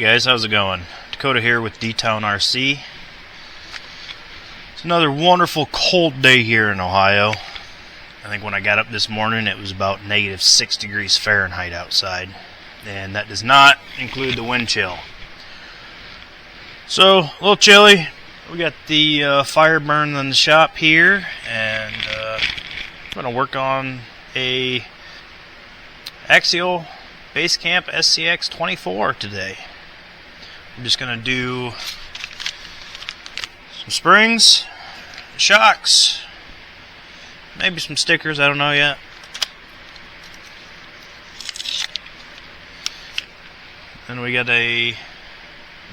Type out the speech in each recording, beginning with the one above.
Hey guys, how's it going? Dakota here with D-Town RC. It's another wonderful cold day here in Ohio. I think when I got up this morning it was about -6 degrees Fahrenheit outside, and that does not include the wind chill. So, a little chilly. We got the fire burning in the shop here, and I'm going to work on a Axial Basecamp SCX24 today. I'm just going to do some springs, shocks, maybe some stickers, I don't know yet. Then we got a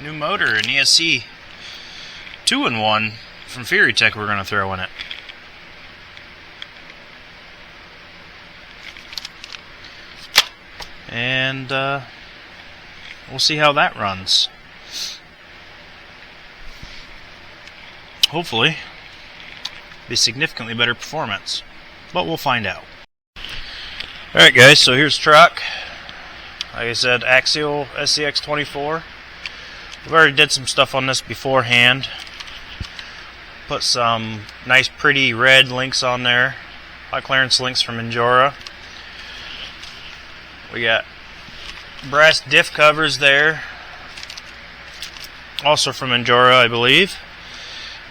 new motor, an ESC 2-in-1 from Fury Tech we're going to throw in it. And we'll see how that runs. Hopefully be significantly better performance, but we'll find out. Alright guys, so here's the truck. Like I said, Axial SCX24. We've already did some stuff on this beforehand. Put some nice pretty red links on there, high clearance links from Injora. We got brass diff covers there, also from Injora, I believe.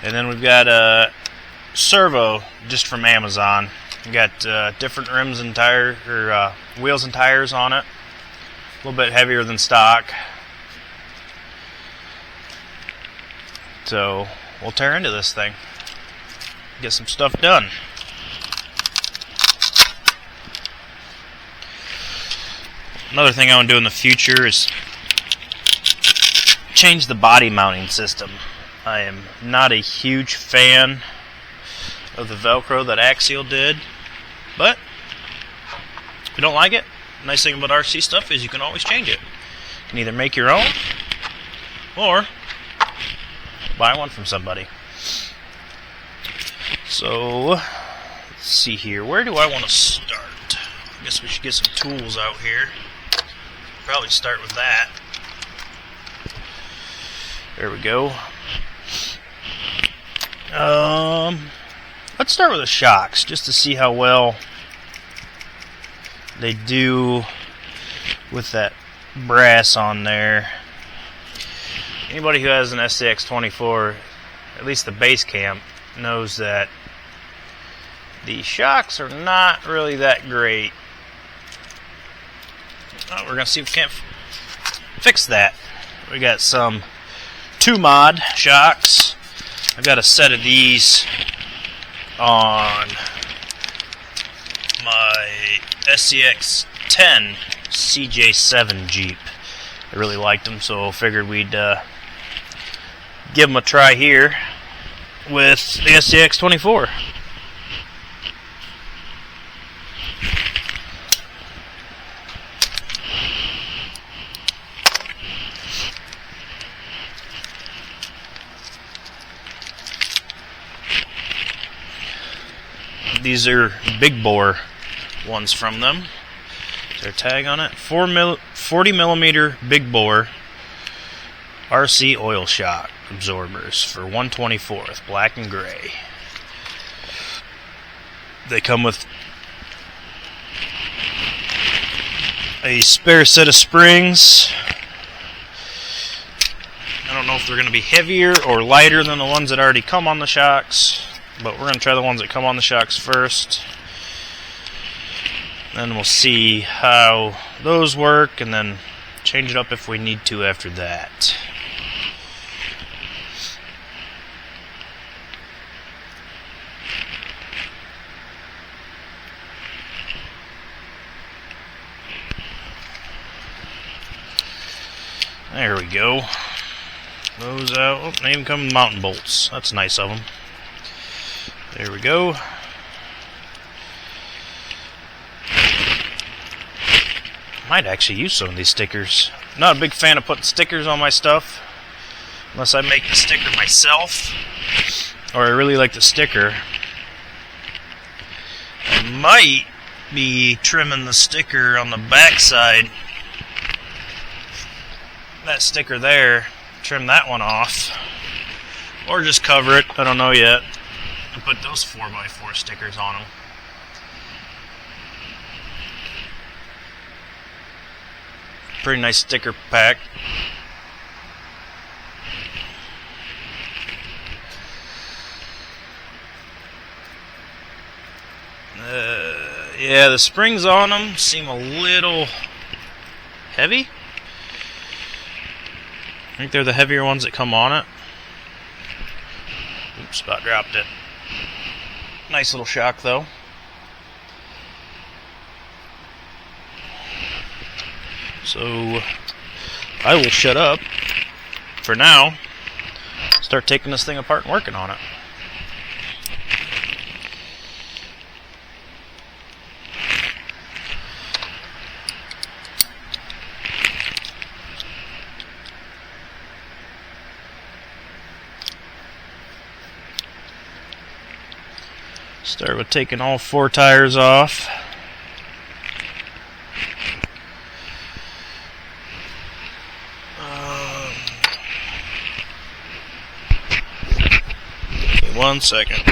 And then we've got a servo just from Amazon. We got different rims and tire, or wheels and tires on it. A little bit heavier than stock. So we'll tear into this thing, get some stuff done. Another thing I want to do in the future is change the body mounting system. I am not a huge fan of the Velcro that Axial did, but if you don't like it, the nice thing about RC stuff is you can always change it. You can either make your own or buy one from somebody. So let's see here, where do I want to start? I guess we should get some tools out here. Probably start with that. There we go. Let's start with the shocks just to see how well they do with that brass on there. Anybody who has an SCX24, at least the Basecamp, knows that the shocks are not really that great. Oh, we're going to see if we can't fix that. We got some 2-mod shocks. I've got a set of these on my SCX10 CJ7 Jeep. I really liked them, so figured we'd give them a try here with the SCX24. These are big bore ones from them. Their tag on it, 40 millimeter big bore RC oil shock absorbers for 1/24, black and gray. They come with a spare set of springs. I don't know if they're going to be heavier or lighter than the ones that already come on the shocks, but we're going to try the ones that come on the shocks first. Then we'll see how those work, and then change it up if we need to after that. There we go. Those out. Oh, they even come with mountain bolts. That's nice of them. There we go. Might actually use some of these stickers. Not a big fan of putting stickers on my stuff unless I make the sticker myself, or I really like the sticker. I might be trimming the sticker on the back side that sticker there, trim that one off, or just cover it, I don't know yet, and put those 4x4 stickers on them. Pretty nice sticker pack. Yeah, the springs on them seem a little heavy. I think they're the heavier ones that come on it. Oops, about dropped it. Nice little shock though. So I will shut up for now. Start taking this thing apart and working on it. Start with taking all 4 tires off. Give me 1 second.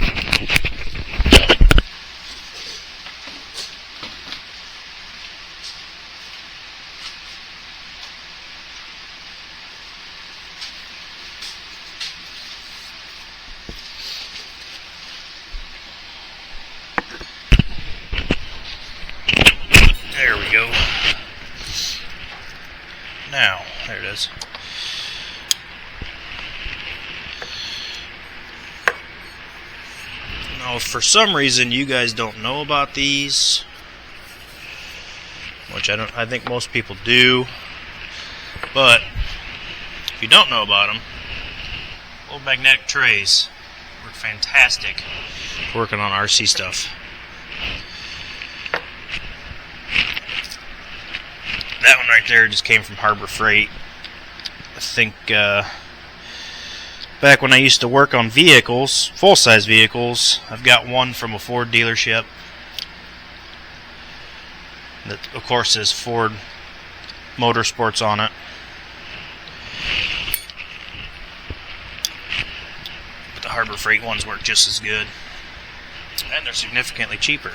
There we go. Now, there it is. Now, if for some reason you guys don't know about these, which I think most people do, but if you don't know about them, little magnetic trays work fantastic for working on RC stuff. That one right there just came from Harbor Freight. I think back when I used to work on vehicles, full-size vehicles, I've got one from a Ford dealership that of course says Ford Motorsports on it. But the Harbor Freight ones work just as good, and they're significantly cheaper.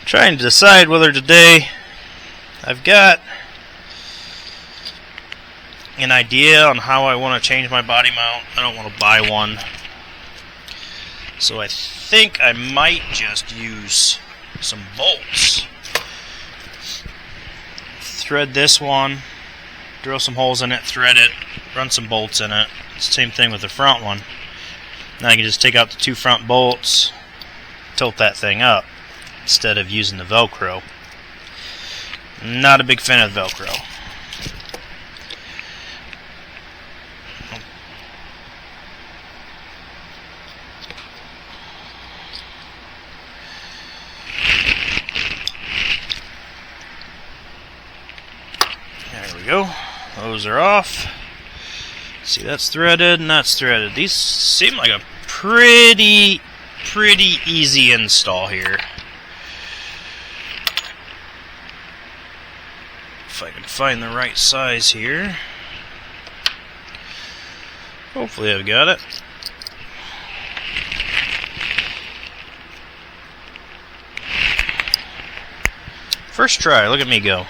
Trying to decide whether today I've got an idea on how I want to change my body mount. I don't want to buy one, so I think I might just use some bolts. Thread this one, drill some holes in it, thread it, run some bolts in it. Same thing with the front one. Now I can just take out the 2 front bolts, tilt that thing up, instead of using the Velcro. Not a big fan of Velcro. There we go. Those are off. See, that's threaded and that's threaded. These seem like a pretty easy install here. If I can find the right size here. Hopefully I've got it. First try, look at me go.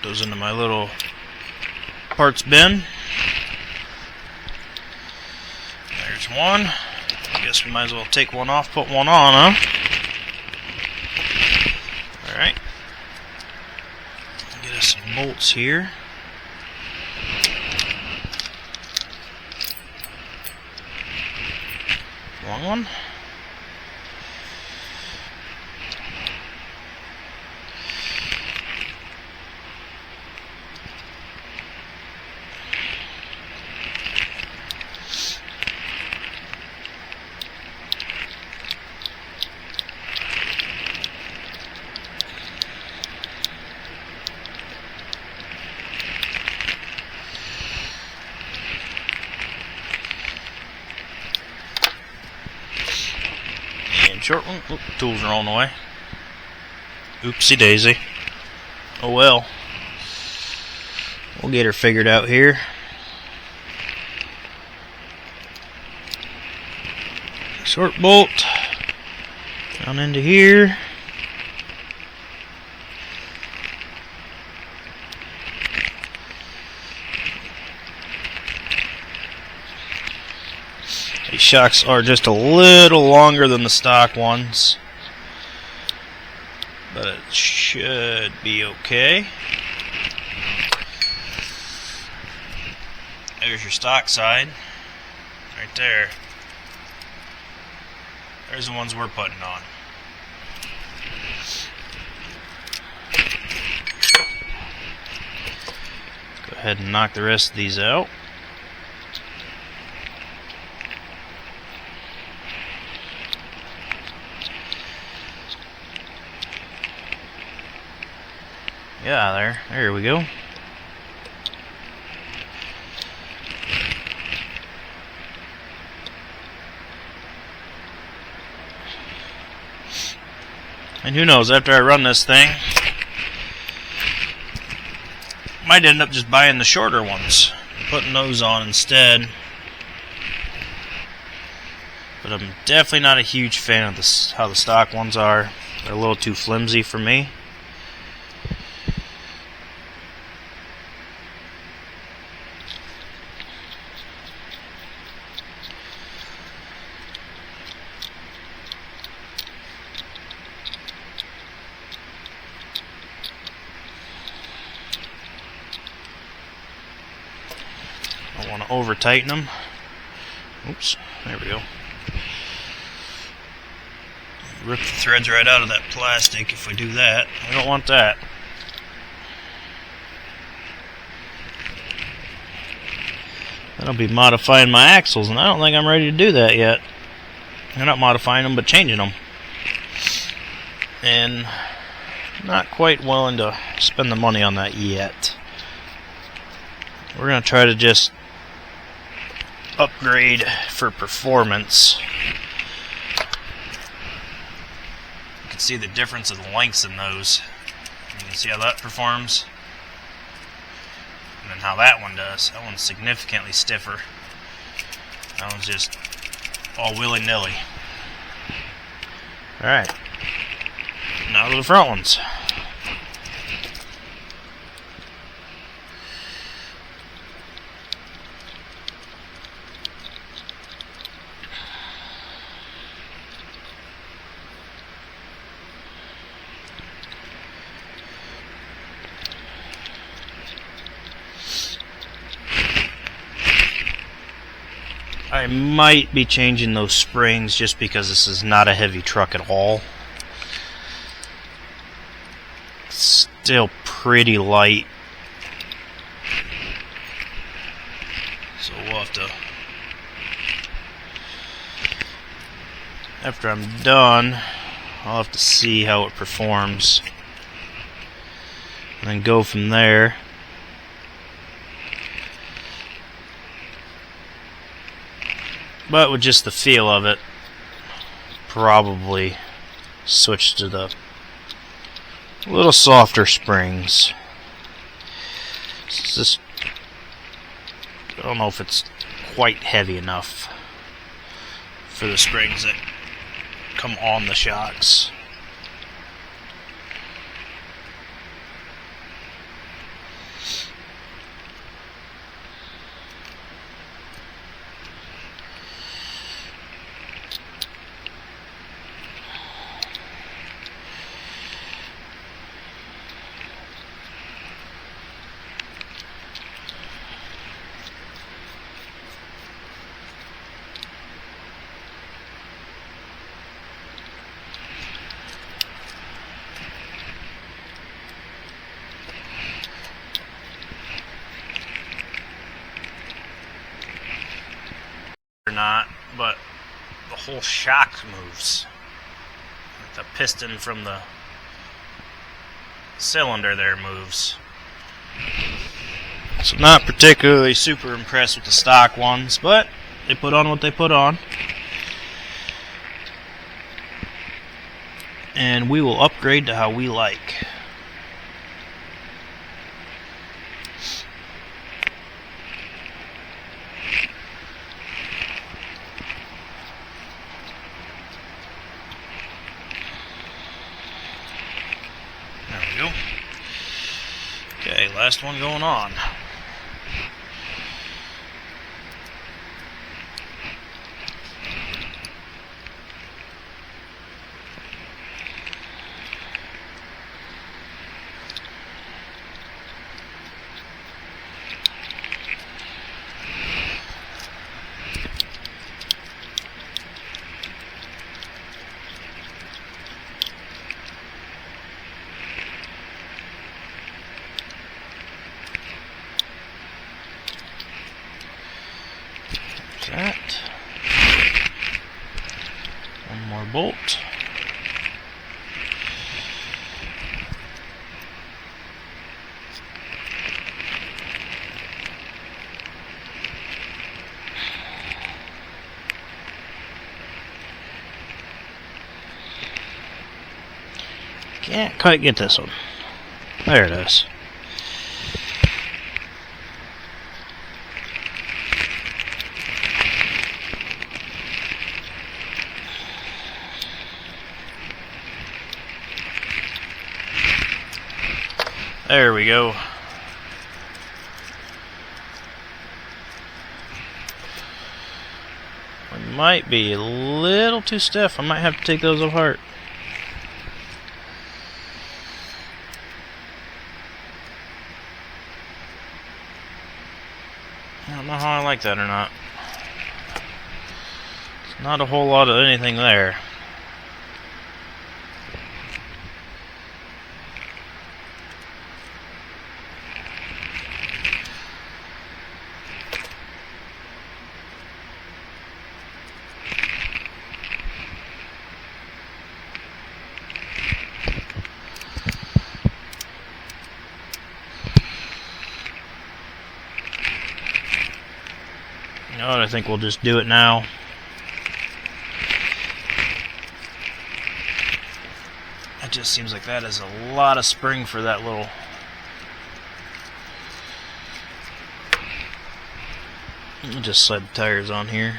Those into my little parts bin. There's one. I guess we might as well take one off, put one on, huh? Alright. Get us some bolts here. Long one. short one. Oop, tools are on the way. Oopsie daisy. Oh well. We'll get her figured out here. Short bolt down into here. These shocks are just a little longer than the stock ones, but it should be okay. There's your stock side, right there. There's the ones we're putting on. Go ahead and knock the rest of these out. Yeah, there we go. And who knows, after I run this thing, might end up just buying the shorter ones, putting those on instead. But I'm definitely not a huge fan of how the stock ones are. They're a little too flimsy for me. I want to over tighten them. Oops, there we go. Rip the threads right out of that plastic if we do that. I don't want that. Then I'll be modifying my axles, and I don't think I'm ready to do that yet. I'm not modifying them, but changing them. And not quite willing to spend the money on that yet. We're going to try to just upgrade for performance. You can see the difference of the lengths in those. You can see how that performs, and then how that one does. That one's significantly stiffer. That one's just all willy-nilly. Alright, now to the front ones. I might be changing those springs just because this is not a heavy truck at all. It's still pretty light. So we'll have to, after I'm done, I'll have to see how it performs and then go from there. But with just the feel of it, probably switch to the little softer springs. It's just, I don't know if it's quite heavy enough for the springs that come on the shocks. Or not, but the whole shock moves. The piston from the cylinder there moves. So not particularly super impressed with the stock ones, but they put on what they put on. and we will upgrade to how we like. There we go. Okay, last one going on. That. One more bolt. Can't quite get this one. There it is. There we go. It might be a little too stiff. I might have to take those apart. I don't know how I like that or not. There's not a whole lot of anything there. You know what, I think we'll just do it now. It just seems like that is a lot of spring for that little... Let me just slide the tires on here.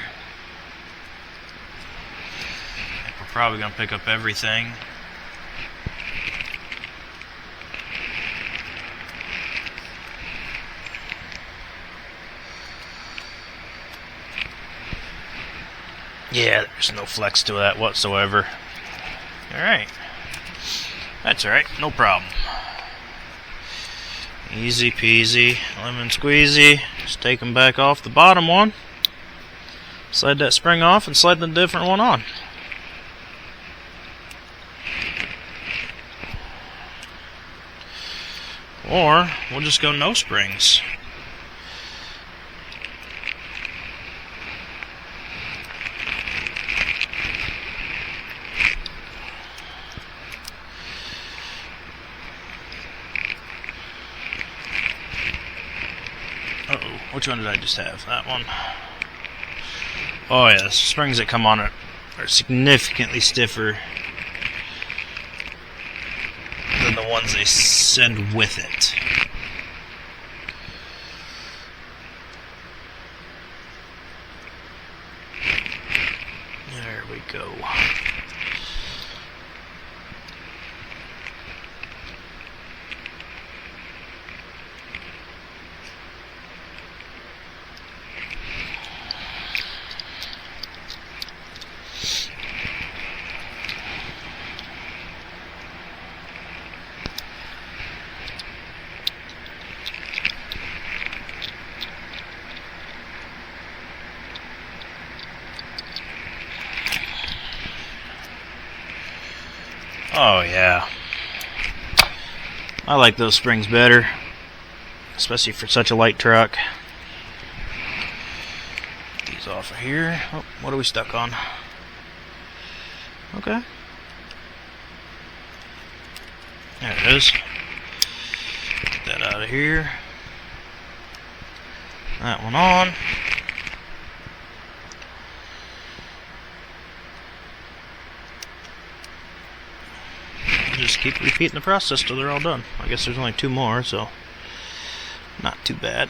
I think we're probably going to pick up everything. Yeah, there's no flex to that whatsoever. Alright. That's alright, no problem. Easy peasy, lemon squeezy. Just take them back off the bottom one. Slide that spring off and slide the different one on. Or, we'll just go no springs. Uh-oh, which one did I just have? That one. Oh yeah, the springs that come on it are significantly stiffer than the ones they send with it. There we go. Oh yeah, I like those springs better, especially for such a light truck. Get these off of here. Oh, what are we stuck on? Okay. There it is. Get that out of here. That one on. keep repeating the process till they're all done. I guess there's only 2 more, so not too bad.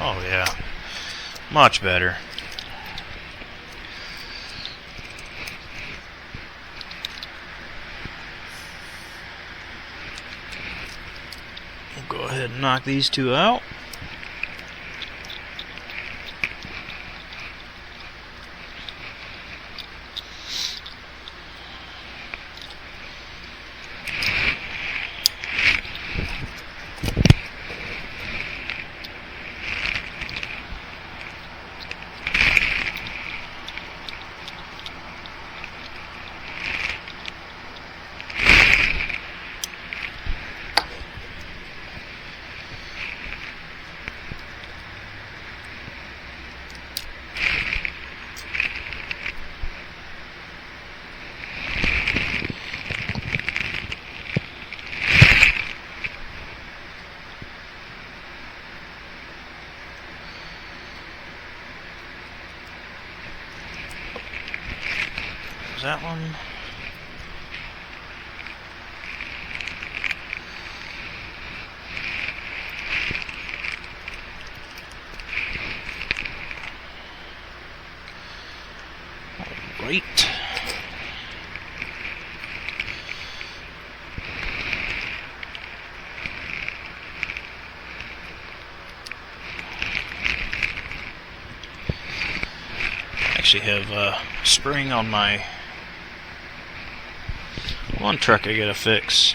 Oh yeah, much better. We'll go ahead and knock these 2 out. That one. Right. Actually have a spring on my one truck I gotta fix.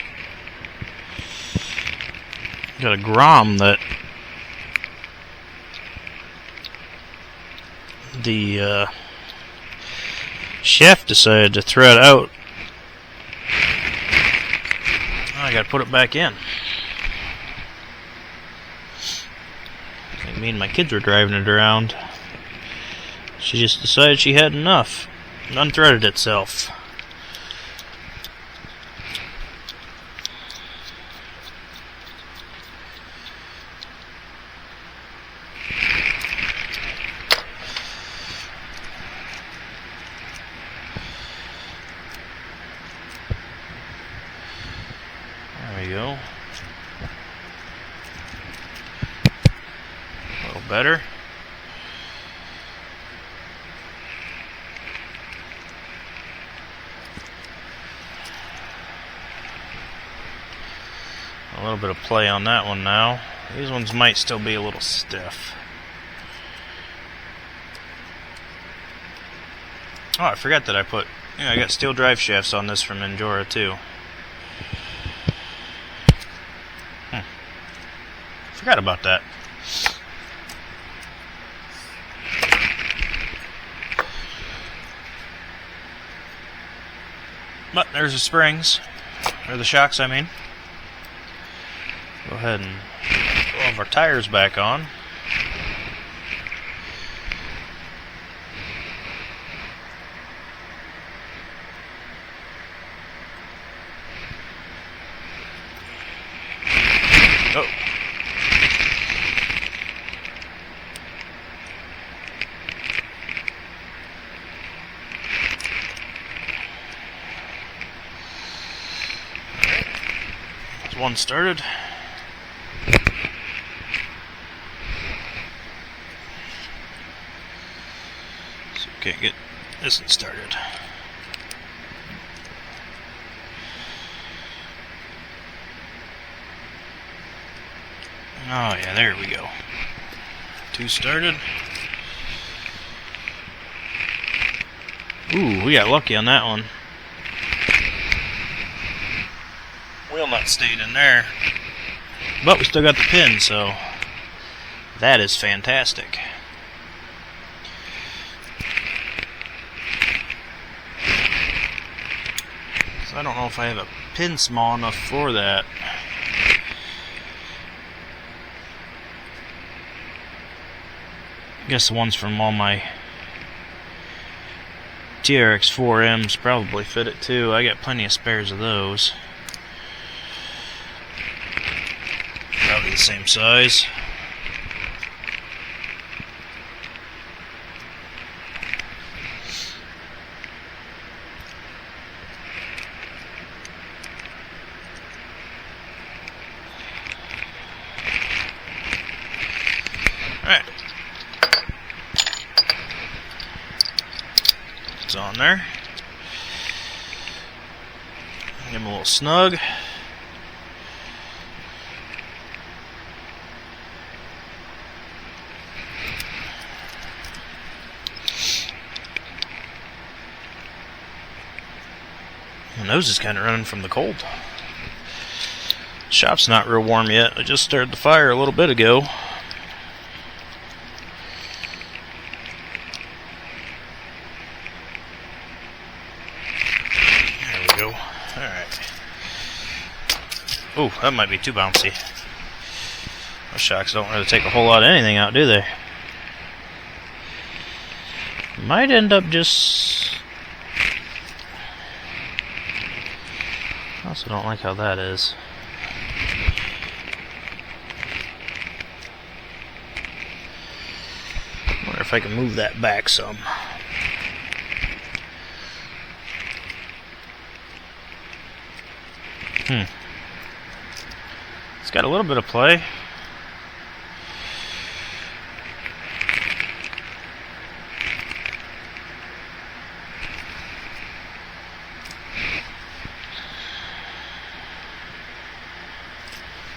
Got a Grom that the shaft decided to thread out. I gotta put it back in. I think me and my kids were driving it around. She just decided she had enough. It unthreaded itself. There we go. A little better. A little bit of play on that one now. These ones might still be a little stiff. Oh, I forgot that I put... Yeah, I got steel drive shafts on this from Injora too. Forgot about that. But there's the springs, or the shocks I mean. Go ahead and put all of our tires back on. Oh. There's one started. So can't get this one started. Oh yeah, there we go. 2 started. Ooh, we got lucky on that one. Wheel nut stayed in there. But we still got the pin, so that is fantastic. So I don't know if I have a pin small enough for that. I guess the ones from all my TRX4Ms probably fit it too. I got plenty of spares of those. Probably the same size. Alright. It's on there. Give him a little snug. My nose is kind of running from the cold. Shop's not real warm yet. I just started the fire a little bit ago. There we go. Alright. Oh, that might be too bouncy. Those shocks don't really take a whole lot of anything out, do they? Might end up just... I also don't like how that is. Wonder if I can move that back some. It's got a little bit of play.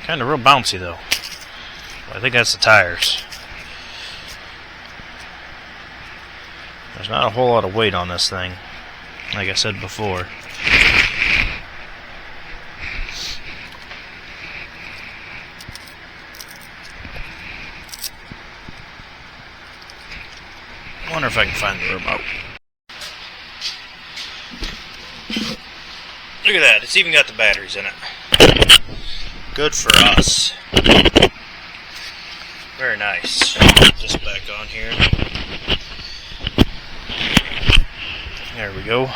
Kind of real bouncy though. I think that's the tires. There's not a whole lot of weight on this thing, like I said before. I wonder if I can find the remote. Look at that, it's even got the batteries in it. Good for us. Very nice. Put this back on here. There we go.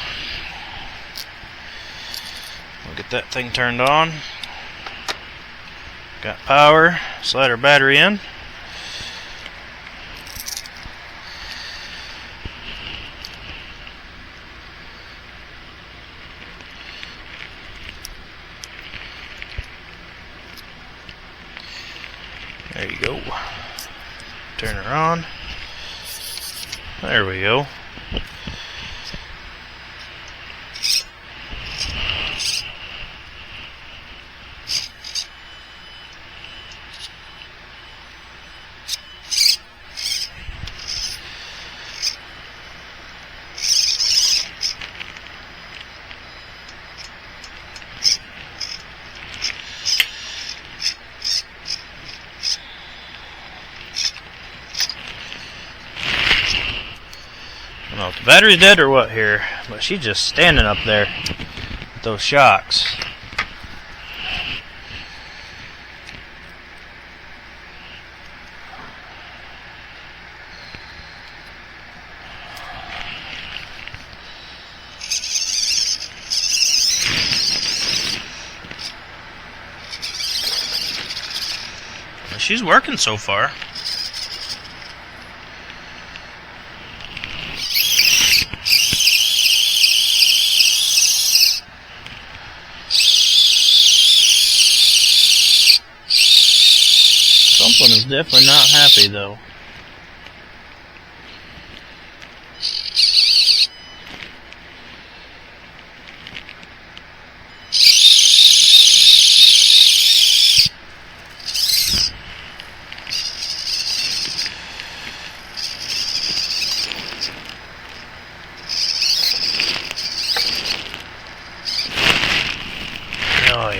We'll get that thing turned on. Got power. Slide our battery in. There you go. Turn her on. There we go. I don't know if the battery's dead or what here, but she's just standing up there with those shocks. She's working so far. Something is definitely not happy though.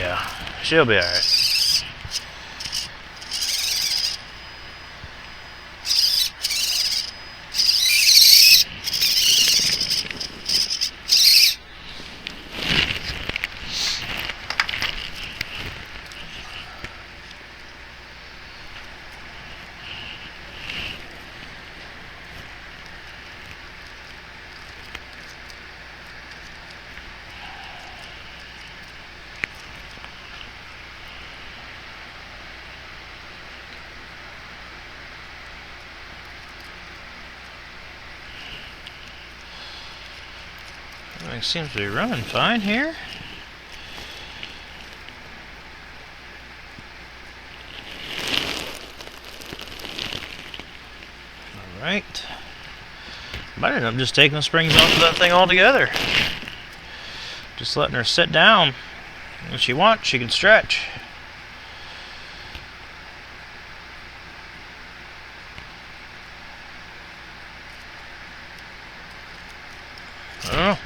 yeah, she'll be alright. Everything seems to be running fine here. Alright. Might end up just taking the springs off of that thing altogether. Just letting her sit down. When she wants, she can stretch. Oh.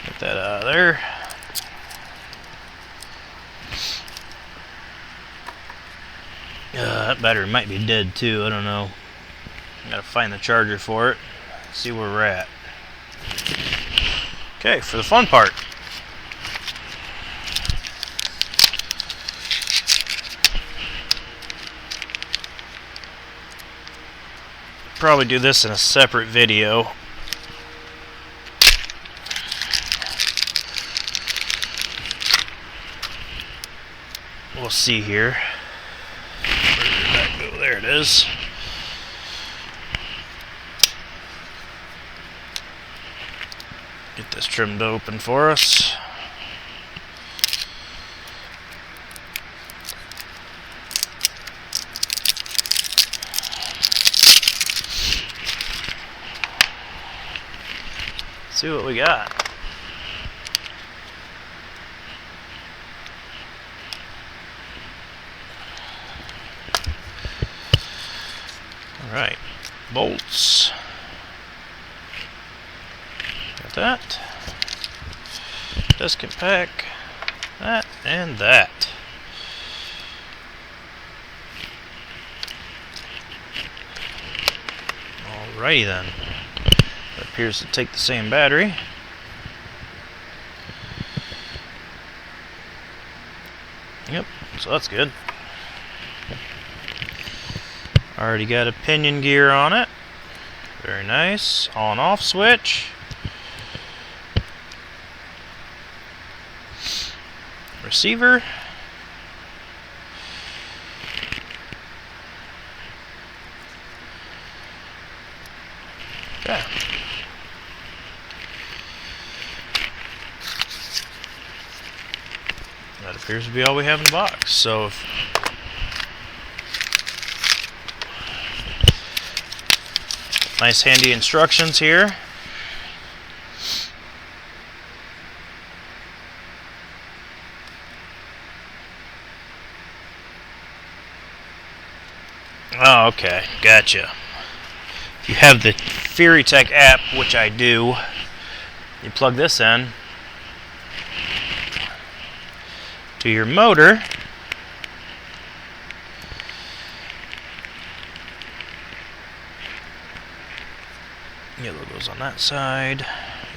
Get that out of there. That battery might be dead too, I don't know. Gotta find the charger for it, see where we're at. Okay, for the fun part. Probably do this in a separate video. We'll see here. Where did that go? There it is. Get this trimmed open for us. See what we got. Alright, bolts. Got that. Basecamp pack. That and that. Alrighty then. It appears to take the same battery. Yep, so that's good. Already got a pinion gear on it. Very nice. On off switch. Receiver. Okay. That appears to be all we have in the box. So if nice handy instructions here. Oh, okay, gotcha. If you have the FerryTech app, which I do, you plug this in to your motor. Yellow goes on that side,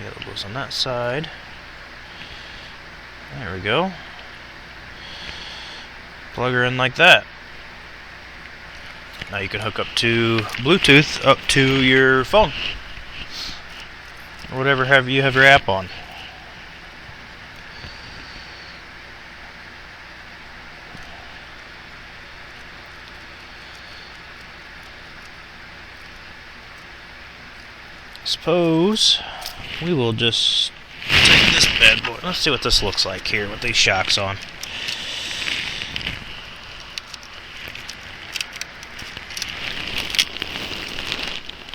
yellow goes on that side. There we go. Plug her in like that. Now you can hook up to Bluetooth up to your phone. Or whatever you have your app on. Suppose we will just take this bad boy. Let's see what this looks like here with these shocks on.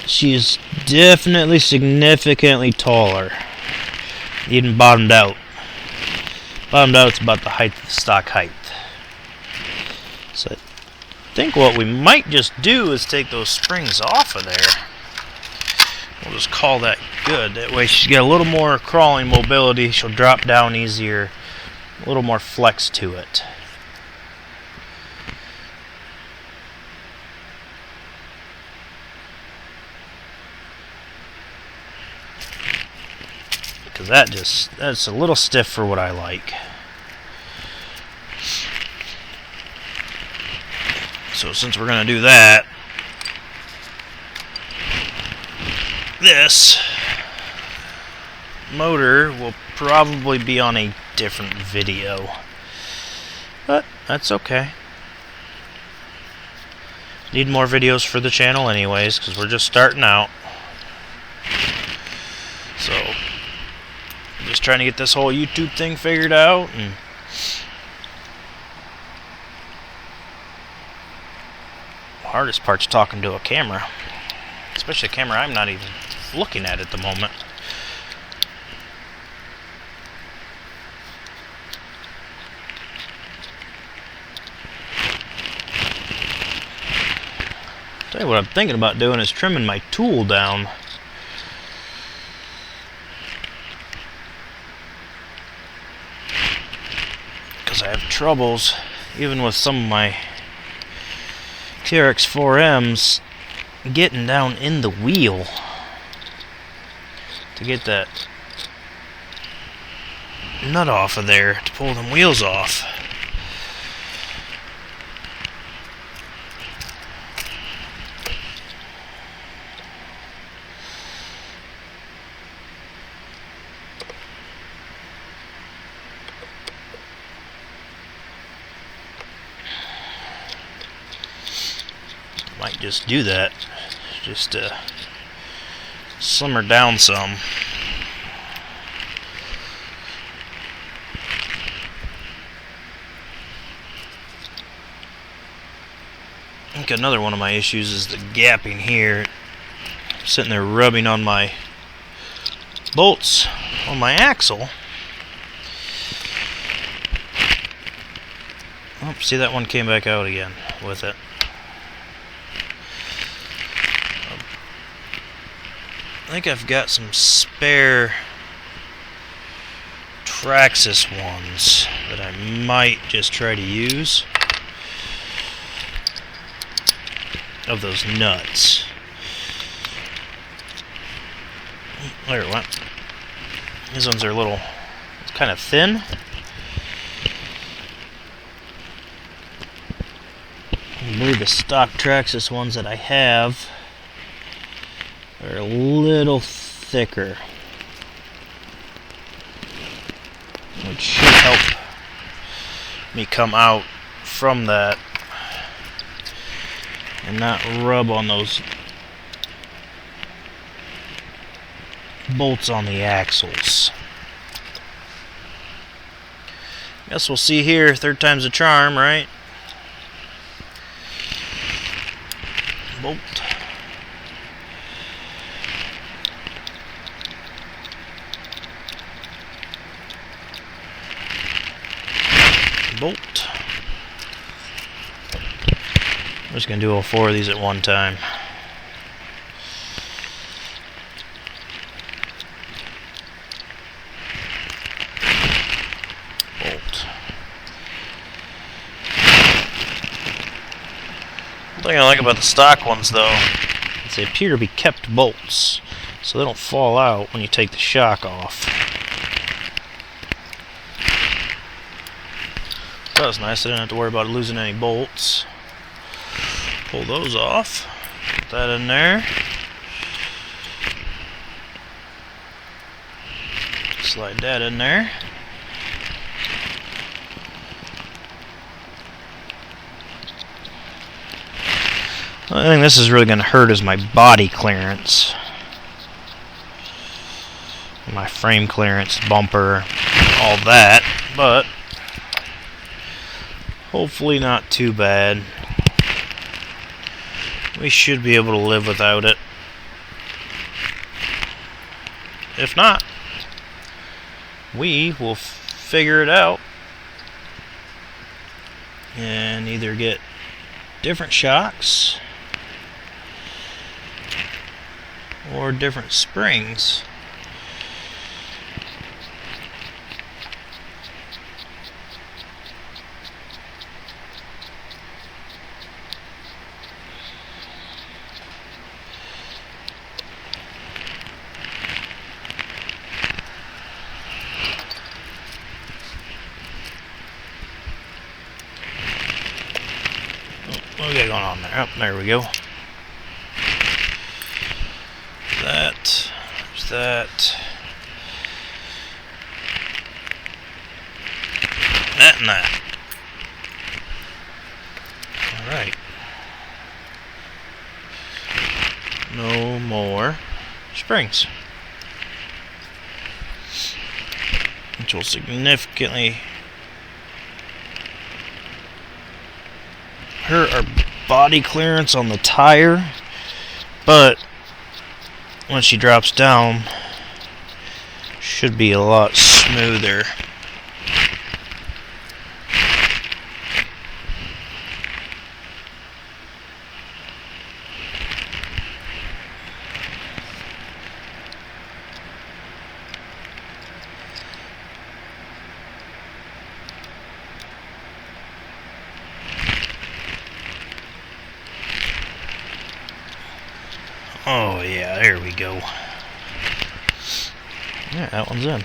She is definitely significantly taller. Even bottomed out. Bottomed out, it's about the height of the stock height. So I think what we might just do is take those springs off of there. we'll just call that good. That way she's got a little more crawling mobility. She'll drop down easier, a little more flex to it. Because that's a little stiff for what I like. So since we're going to do that, this motor will probably be on a different video, but that's okay. Need more videos for the channel anyways, because we're just starting out. So I'm just trying to get this whole YouTube thing figured out, and the hardest part's talking to a camera, especially a camera I'm not even looking at the moment. Tell you what I'm thinking about doing is trimming my tool down. Because I have troubles, even with some of my TRX-4Ms, getting down in the wheel to get that nut off of there to pull them wheels off. Might just do that, just to slim her down some. I think another one of my issues is the gapping here. I'm sitting there rubbing on my bolts on my axle. Oh, see, that one came back out again with it. I think I've got some spare Traxxas ones that I might just try to use of those nuts. There it went. These ones are a little, it's kind of thin. I believe the stock Traxxas ones that I have are a little thicker, which should help me come out from that and not rub on those bolts on the axles. Guess we'll see here. Third time's a charm, right? Bolt. Bolt. I'm just going to do all four of these at one time. Bolt. One thing I like about the stock ones, though, is they appear to be kept bolts, so they don't fall out when you take the shock off. That was nice. I didn't have to worry about losing any bolts. Pull those off. Put that in there. Slide that in there. The only thing this is really going to hurt is my body clearance. My frame clearance, bumper, all that. But hopefully not too bad. We should be able to live without it. If not, we will figure it out and either get different shocks or different springs. What we got going on there? Oh, there we go. That. There's that. That and that. Alright. No more springs. Which will significantly hurt our body clearance on the tire, but when she drops down, should be a lot smoother. Oh yeah, there we go. Yeah, that one's in.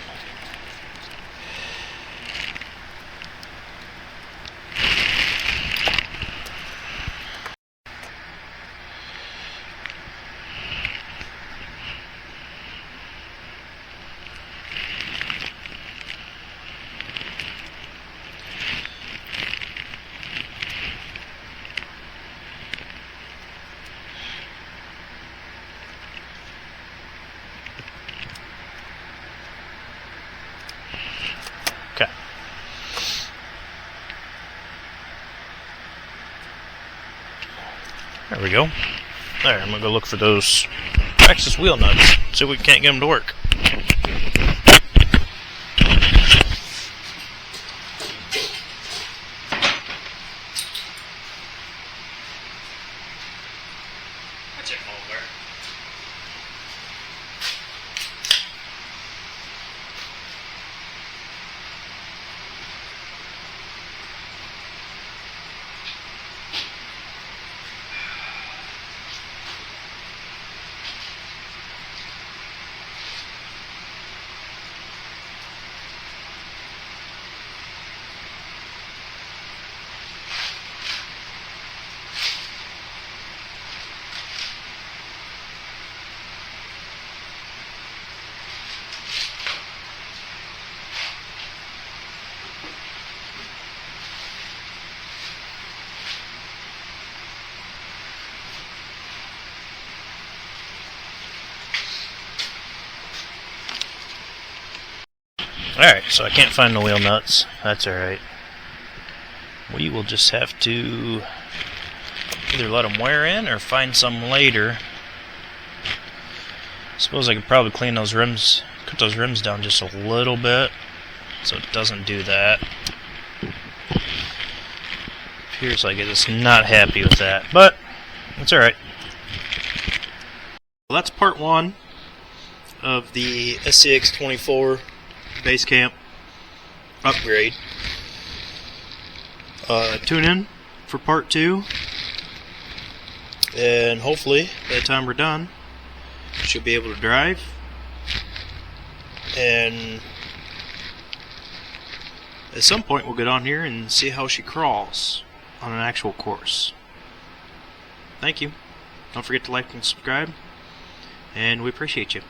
Okay. There we go. There, I'm gonna go look for those Texas wheel nuts. See if we can't get them to work. That's it, over. Alright, so I can't find the wheel nuts. That's alright. We will just have to either let them wear in or find some later. I suppose I could probably clean those rims, cut those rims down just a little bit so it doesn't do that. Appears like it's not happy with that, but that's alright. Well, that's part one of the SCX24 Basecamp upgrade. Tune in for part two, and hopefully by the time we're done, she'll be able to drive, and at some point we'll get on here and see how she crawls on an actual course. Thank you. Don't forget to like and subscribe, and we appreciate you.